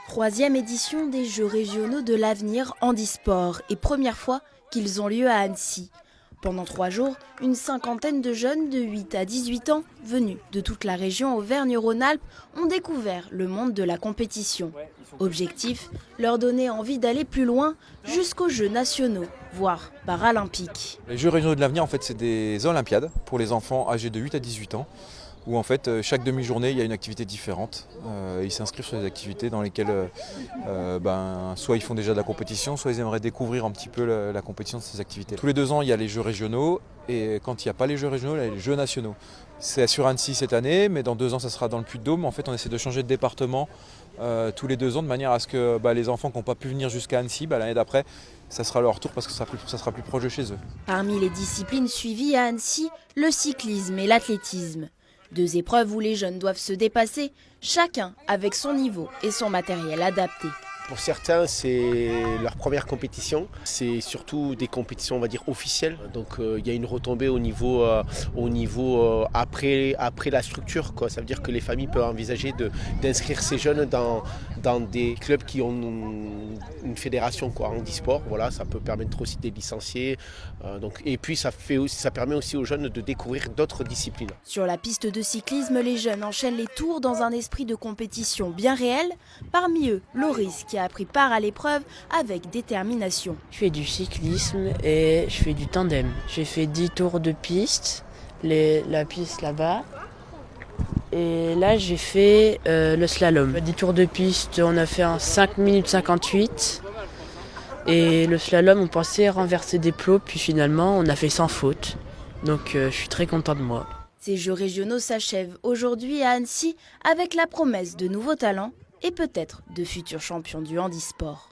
Troisième édition des Jeux régionaux de l'avenir handisport et première fois qu'ils ont lieu à Annecy. Pendant 3 jours, une cinquantaine de jeunes de 8 à 18 ans, venus de toute la région Auvergne-Rhône-Alpes, ont découvert le monde de la compétition. Objectif, leur donner envie d'aller plus loin jusqu'aux Jeux nationaux, voire paralympiques. Les Jeux régionaux de l'avenir, en fait, c'est des Olympiades pour les enfants âgés de 8 à 18 ans. Où en fait chaque demi-journée il y a une activité différente. Ils s'inscrivent sur des activités dans lesquelles soit ils font déjà de la compétition, soit ils aimeraient découvrir un petit peu la compétition de ces activités. Tous les 2 ans il y a les Jeux régionaux et quand il n'y a pas les Jeux régionaux, il y a les Jeux nationaux. C'est sur Annecy cette année, mais dans 2 ans ça sera dans le Puy-de-Dôme. En fait on essaie de changer de département tous les 2 ans de manière à ce que les enfants qui n'ont pas pu venir jusqu'à Annecy, l'année d'après, ça sera leur tour parce que ça sera plus proche de chez eux. Parmi les disciplines suivies à Annecy, le cyclisme et l'athlétisme. 2 épreuves où les jeunes doivent se dépasser, chacun avec son niveau et son matériel adapté. Pour certains, c'est leur première compétition. C'est surtout des compétitions, on va dire, officielles. Donc il y a une retombée au niveau après la structure, quoi. Ça veut dire que les familles peuvent envisager d'inscrire ces jeunes dans des clubs qui ont une fédération, quoi, handisport. Voilà, ça peut permettre aussi des licenciés. Et puis ça permet aussi aux jeunes de découvrir d'autres disciplines. Sur la piste de cyclisme, les jeunes enchaînent les tours dans un esprit de compétition bien réel. Parmi eux, Loris qui a pris part à l'épreuve avec détermination. Je fais du cyclisme et je fais du tandem. J'ai fait 10 tours de piste, la piste là-bas. Et là, j'ai fait le slalom. 10 tours de piste, on a fait en 5 minutes 58. Et le slalom, on pensait renverser des plots, puis finalement, on a fait sans faute. Donc, je suis très content de moi. Ces Jeux régionaux s'achèvent aujourd'hui à Annecy avec la promesse de nouveaux talents et peut-être de futurs champions du handisport.